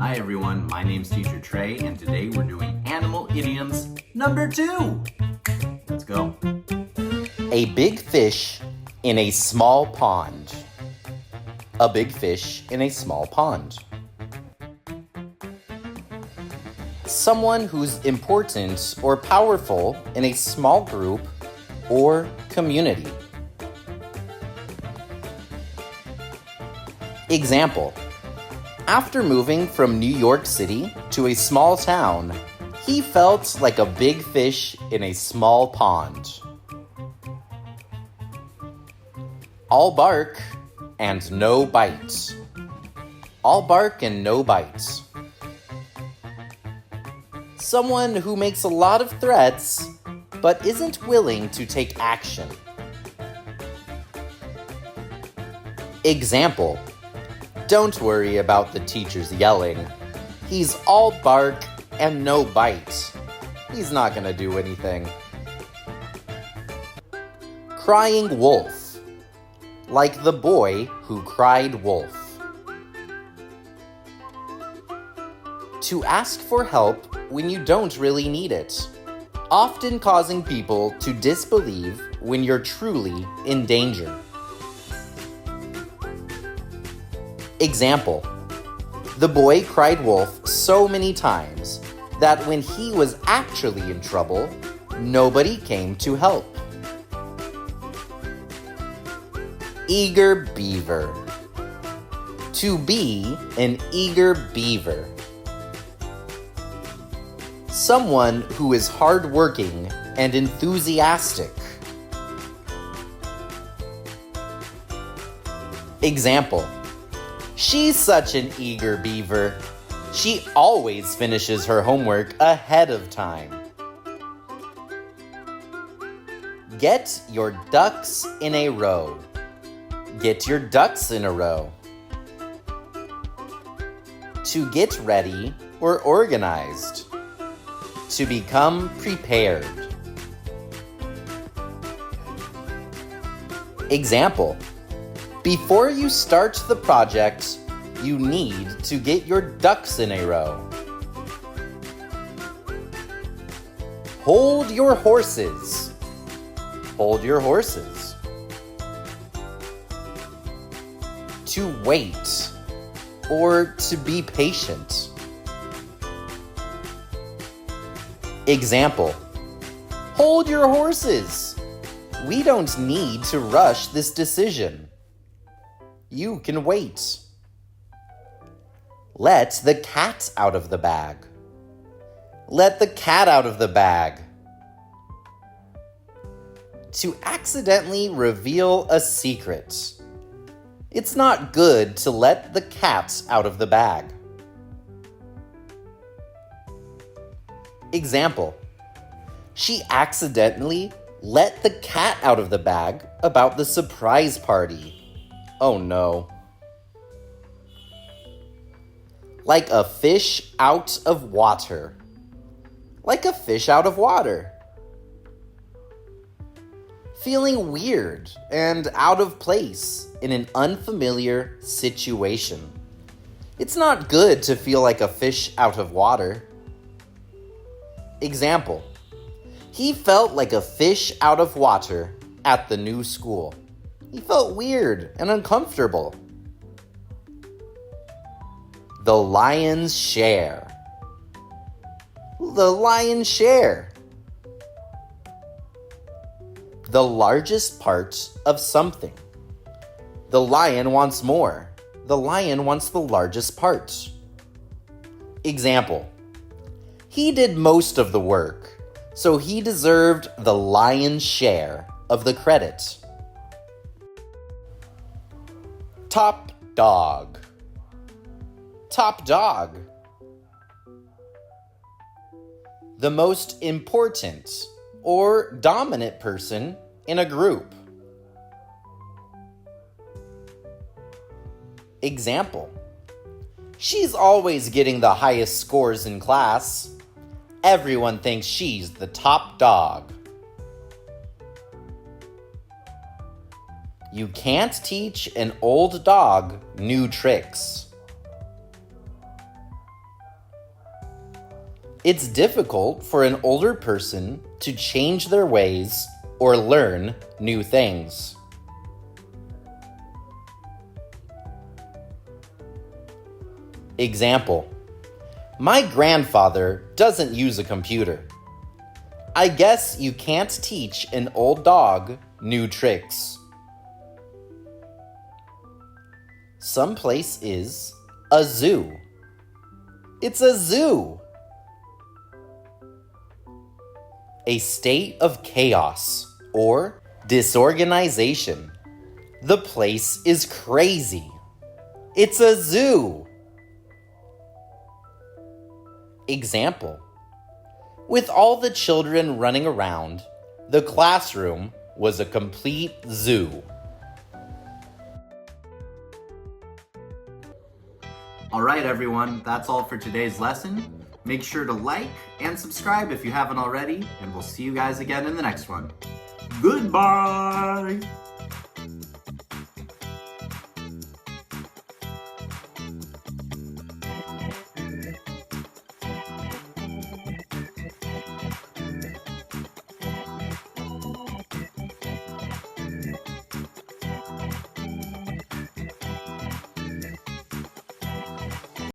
Hi everyone, my name's Teacher Trey, and today we're doing Animal Idioms number 2. Let's go. A big fish in a small pond. A big fish in a small pond. Someone who's important or powerful in a small group or community. Example: after moving from New York City to a small town, he felt like a big fish in a small pond. All bark and no bite. All bark and no bite. Someone who makes a lot of threats but isn't willing to take action. Example: don't worry about the teacher's yelling. He's all bark and no bite. He's not gonna do anything. Crying wolf. Like the boy who cried wolf. To ask for help when you don't really need it, often causing people to disbelieve when you're truly in danger. Example: the boy cried wolf so many times that when he was actually in trouble, nobody came to help. Eager beaver. To be an eager beaver. Someone who is hardworking and enthusiastic. Example: she's such an eager beaver. She always finishes her homework ahead of time. Get your ducks in a row. Get your ducks in a row. To get ready or organized. To become prepared. Example: before you start the project, you need to get your ducks in a row. Hold your horses. Hold your horses. To wait or to be patient. Example: hold your horses. We don't need to rush this decision. You can wait. Let the cat out of the bag. Let the cat out of the bag. To accidentally reveal a secret. It's not good to let the cat out of the bag. Example: she accidentally let the cat out of the bag about the surprise party. Oh no. Like a fish out of water. Like a fish out of water. Feeling weird and out of place in an unfamiliar situation. It's not good to feel like a fish out of water. Example: he felt like a fish out of water at the new school. He felt weird and uncomfortable. The lion's share. The lion's share. The largest part of something. The lion wants more. The lion wants the largest part. Example: he did most of the work, so he deserved the lion's share of the credit. Top dog. Top dog. The most important or dominant person in a group. Example: she's always getting the highest scores in class. Everyone thinks she's the top dog. You can't teach an old dog new tricks. It's difficult for an older person to change their ways or learn new things. Example: my grandfather doesn't use a computer. I guess you can't teach an old dog new tricks. Someplace is a zoo. It's a zoo. A state of chaos or disorganization. The place is crazy. It's a zoo. Example: with all the children running around, the classroom was a complete zoo. All right, everyone, that's all for today's lesson. Make sure to like and subscribe if you haven't already, and we'll see you guys again in the next one. Goodbye!